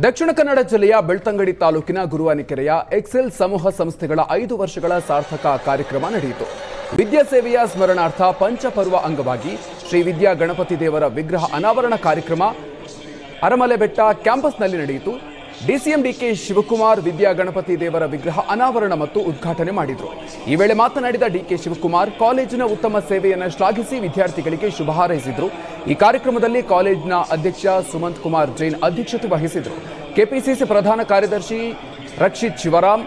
ದಕ್ಷಿಣ ಕನ್ನಡ ಜಿಲ್ಲೆಯ ಬೆಳ್ತಂಗಡಿ ತಾಲೂಕಿನ ಗುರುವಾನಿಕೆರೆಯ ಎಕ್ಸೆಲ್ ಸಮೂಹ ಸಂಸ್ಥೆಗಳ 5 ವರ್ಷಗಳ ಸಾರ್ಥಕ ಕಾರ್ಯಕ್ರಮ ನಡೆಯಿತು. ವಿದ್ಯಾಸೇವೆಯ ಸ್ಮರಣಾರ್ಥ ಪಂಚಪರ್ವ ಅಂಗವಾಗಿ ಶ್ರೀ ವಿದ್ಯಾ ಗಣಪತಿ ದೇವರ ವಿಗ್ರಹ ಅನಾವರಣ ಕಾರ್ಯಕ್ರಮ ಅರಮಲೆಬೆಟ್ಟ ಕ್ಯಾಂಪಸ್ನಲ್ಲಿ ನಡೆಯಿತು. ಡಿಸಿಎಂ ಡಿಕೆ ಶಿವಕುಮಾರ್ ವಿದ್ಯಾ ಗಣಪತಿ ದೇವರ ವಿಗ್ರಹ ಅನಾವರಣ ಮತ್ತು ಉದ್ಘಾಟನೆ ಮಾಡಿದರು. ಈ ವೇಳೆ ಮಾತನಾಡಿದ ಡಿಕೆ ಶಿವಕುಮಾರ್ ಕಾಲೇಜಿನ ಉತ್ತಮ ಸೇವೆಯನ್ನು ಶ್ಲಾಘಿಸಿ ವಿದ್ಯಾರ್ಥಿಗಳಿಗೆ ಶುಭ ಹಾರೈಸಿದರು. ಈ ಕಾರ್ಯಕ್ರಮದಲ್ಲಿ ಕಾಲೇಜಿನ ಅಧ್ಯಕ್ಷ ಸುಮಂತ್ ಕುಮಾರ್ ಜೈನ್ ಅಧ್ಯಕ್ಷತೆ ವಹಿಸಿದರು. ಕೆಪಿಸಿಸಿ ಪ್ರಧಾನ ಕಾರ್ಯದರ್ಶಿ ರಕ್ಷಿತ್ ಶಿವರಾಮ್,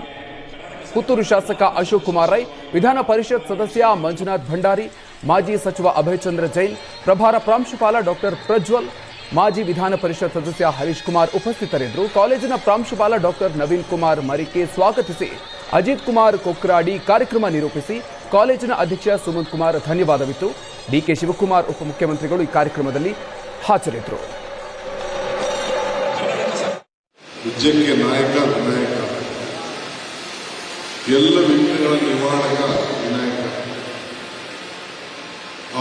ಪುತ್ತೂರು ಶಾಸಕ ಅಶೋಕ್ ಕುಮಾರ್ ರೈ, ವಿಧಾನ ಪರಿಷತ್ ಸದಸ್ಯ ಮಂಜುನಾಥ್ ಭಂಡಾರಿ, ಮಾಜಿ ಸಚಿವ ಅಭಯಚಂದ್ರ ಜೈನ್, ಪ್ರಭಾರ ಪ್ರಾಂಶುಪಾಲ ಡಾಕ್ಟರ್ ಪ್ರಜ್ವಲ್, ಮಾಜಿ ವಿಧಾನ ಪರಿಷತ್ ಸದಸ್ಯ ಹರೀಶ್ ಕುಮಾರ್ ಉಪಸ್ಥಿತರಿದ್ದರು. ಕಾಲೇಜಿನ ಪ್ರಾಂಶುಪಾಲ ಡಾಕ್ಟರ್ ನವೀನ್ ಕುಮಾರ್ ಮರಿಕೆ ಸ್ವಾಗತಿಸಿ ಅಜಿತ್ ಕುಮಾರ್ ಕೊಕ್ರಾಡಿ ಕಾರ್ಯಕ್ರಮ ನಿರೂಪಿಸಿ ಕಾಲೇಜಿನ ಅಧ್ಯಕ್ಷ ಸುಮಂತ್ ಕುಮಾರ್ ಧನ್ಯವಾದವಿತ್ತು. ಡಿಕೆ ಶಿವಕುಮಾರ್ ಉಪಮುಖ್ಯಮಂತ್ರಿಗಳು ಈ ಕಾರ್ಯಕ್ರಮದಲ್ಲಿ ಹಾಜರಿದ್ದರು. ವಿದ್ಯೆಗೆ ನಾಯಕ ವಿನಾಯಕ, ಎಲ್ಲ ವಿಘ್ನಗಳ ನಿವಾರಕ ವಿನಾಯಕ,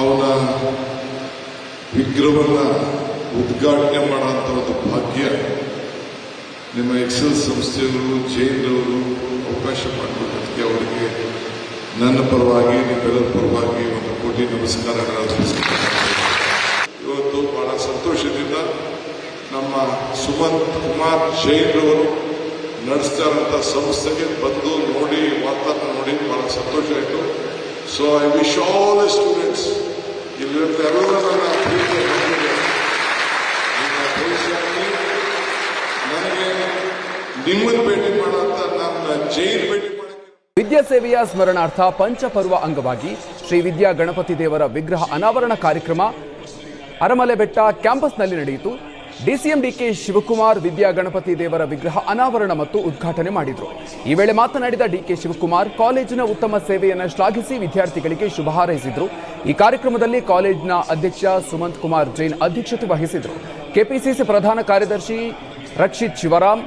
ಅವನ ವಿಗ್ರಹವನ್ನ ಉದ್ಘಾಟನೆ ಮಾಡುವಂತ ಒಂದು ಭಾಗ್ಯ ನಿಮ್ಮ ಎಕ್ಸೆಲ್ ಸಂಸ್ಥೆಯವರು ಜೈನರವರು ಅವಕಾಶ ಮಾಡಿಕೊಟ್ಟದಕ್ಕೆ ಅವರಿಗೆ ನನ್ನ ಪರವಾಗಿ ನಿಮ್ಮೆಲ್ಲರ ಪರವಾಗಿ ಒಂದು ಕೋಟಿ ನಮಸ್ಕಾರಗಳನ್ನು ತಿಳಿಸುತ್ತೇನೆ. ಇವತ್ತು ಬಹಳ ಸಂತೋಷದಿಂದ ನಮ್ಮ ಸುಮಂತ್ ಕುಮಾರ್ ಜೈನರವರು ನಡೆಸ್ತಾ ಇರುವಂತ ಸಂಸ್ಥೆಗೆ ಬಂದು ನೋಡಿ ವಾತಾವರಣ ನೋಡಿ ಬಹಳ ಸಂತೋಷ ಆಯಿತು. So I wish all the students ಇಲ್ಲಿರುವಂತ ಎಲ್ಲರೂ ನನ್ನ ಪ್ರೀತಿಯ ನನಗೆ ನಿಮ್ಮನ್ನು ಭೇಟಿ ಮಾಡುವಂತ ನನ್ನ ಜೈನ್ ಭೇಟಿ ಮಾಡಿ ವಿದ್ಯಾಸೇವೆಯ ಸ್ಮರಣಾರ್ಥ ಪಂಚಪರ್ವ ಅಂಗವಾಗಿ ಶ್ರೀ ವಿದ್ಯಾ ಗಣಪತಿ ದೇವರ ವಿಗ್ರಹ ಅನಾವರಣ ಕಾರ್ಯಕ್ರಮ ಅರಮಲೆಬೆಟ್ಟ ಕ್ಯಾಂಪಸ್ನಲ್ಲಿ ನಡೆಯಿತು. ಡಿಸಿಎಂ ಡಿಕೆ ಶಿವಕುಮಾರ್ ವಿದ್ಯಾ ಗಣಪತಿ ದೇವರ ವಿಗ್ರಹ ಅನಾವರಣ ಮತ್ತು ಉದ್ಘಾಟನೆ ಮಾಡಿದರು. ಈ ವೇಳೆ ಮಾತನಾಡಿದ ಡಿಕೆ ಶಿವಕುಮಾರ್ ಕಾಲೇಜಿನ ಉತ್ತಮ ಸೇವೆಯನ್ನು ಶ್ಲಾಘಿಸಿ ವಿದ್ಯಾರ್ಥಿಗಳಿಗೆ ಶುಭ ಹಾರೈಸಿದರು. ಈ ಕಾರ್ಯಕ್ರಮದಲ್ಲಿ ಕಾಲೇಜಿನ ಅಧ್ಯಕ್ಷ ಸುಮಂತ್ ಕುಮಾರ್ ಜೈನ್ ಅಧ್ಯಕ್ಷತೆ ವಹಿಸಿದರು. ಕೆಪಿಸಿಸಿ ಪ್ರಧಾನ ಕಾರ್ಯದರ್ಶಿ ರಕ್ಷಿತ್ ಶಿವರಾಮ್,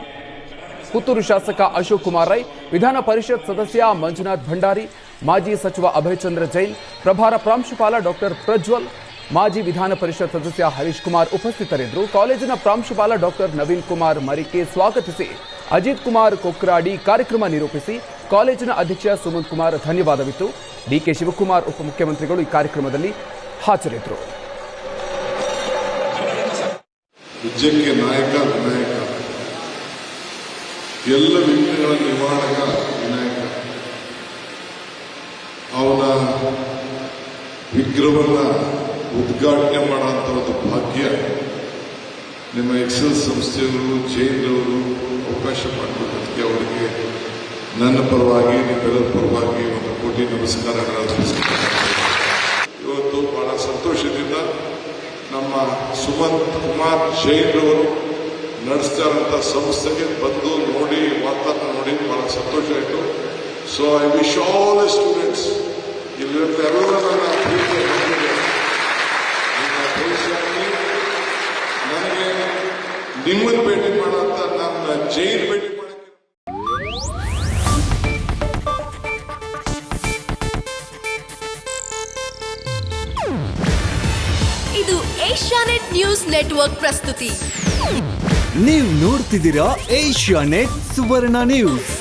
ಪುತ್ತೂರು ಶಾಸಕ ಅಶೋಕ್ ಕುಮಾರ್ ರೈ, ವಿಧಾನ ಪರಿಷತ್ ಸದಸ್ಯ ಮಂಜುನಾಥ್ ಭಂಡಾರಿ, ಮಾಜಿ ಸಚಿವ ಅಭಯಚಂದ್ರ ಜೈನ್, ಪ್ರಭಾರ ಪ್ರಾಂಶುಪಾಲ ಡಾಕ್ಟರ್ ಪ್ರಜ್ವಲ್, ಮಾಜಿ ವಿಧಾನ ಪರಿಷತ್ ಸದಸ್ಯ ಹರೀಶ್ ಕುಮಾರ್ ಉಪಸ್ಥಿತರಿದ್ದರು. ಕಾಲೇಜಿನ ಪ್ರಾಂಶುಪಾಲ ಡಾಕ್ಟರ್ ನವೀನ್ ಕುಮಾರ್ ಮರಿಕೆ ಸ್ವಾಗತಿಸಿ ಅಜಿತ್ ಕುಮಾರ್ ಕೊಕ್ರಾಡಿ ಕಾರ್ಯಕ್ರಮ ನಿರೂಪಿಸಿ ಕಾಲೇಜಿನ ಅಧ್ಯಕ್ಷ ಸುಮಂತ್ ಕುಮಾರ್ ಧನ್ಯವಾದವಿತ್ತು. ಡಿಕೆ ಶಿವಕುಮಾರ್ ಉಪಮುಖ್ಯಮಂತ್ರಿಗಳು ಈ ಕಾರ್ಯಕ್ರಮದಲ್ಲಿ ಹಾಜರಿದ್ದರು. ವಿದ್ಯೆಗೆ ನಾಯಕ ವಿನಾಯಕ, ಎಲ್ಲ ವಿಘ್ನಗಳ ನಿವಾರಕ ವಿನಾಯಕ, ಅವನ ವಿಗ್ರಹವನ್ನ ಉದ್ಘಾಟನೆ ಮಾಡುವಂತ ಒಂದು ಭಾಗ್ಯ ನಿಮ್ಮ ಎಕ್ಸೆಲ್ ಸಂಸ್ಥೆಯವರು ಜೈನರವರು ಅವಕಾಶ ಮಾಡಿಕೊಟ್ಟದಕ್ಕೆ ಅವರಿಗೆ ನನ್ನ ಪರವಾಗಿ ನಿಮ್ಮೆಲ್ಲರ ಪರವಾಗಿ ಒಂದು ಕೋಟಿ ನಮಸ್ಕಾರಗಳನ್ನು ತಿಳಿಸುತ್ತೇನೆ. ಇವತ್ತು ಬಹಳ ಸಂತೋಷದಿಂದ ನಮ್ಮ ಸುಮಂತ್ ಕುಮಾರ್ ಜೈನರವರು ನಡೆಸ್ತಾ ಇರುವಂತ ಸಂಸ್ಥೆಗೆ ಬಂದು ನೋಡಿ ವಾತಾವರಣ ನೋಡಿ ಬಹಳ ಸಂತೋಷ ಆಯಿತು. So I wish all the students ಇಲ್ಲಿರುವಂತ ಎಲ್ಲರೂ ನನ್ನ ಪ್ರೀತಿಯ ನನಗೆ ನಿಮ್ಮನ್ನು ಭೇಟಿ ಮಾಡುವಂತ ನನ್ನ ಜೈನ್ ಭೇಟಿ ಮಾಡಕ್ಕೆ ಇದು ಏಷ್ಯಾನೆಟ್ ನ್ಯೂಸ್ ನೆಟ್ವರ್ಕ್ ಪ್ರಸ್ತುತಿ. ನೀವು ನೋಡ್ತಿದ್ದೀರಾ ಏಷ್ಯಾನೆಟ್ ಸುವರ್ಣ ನ್ಯೂಸ್.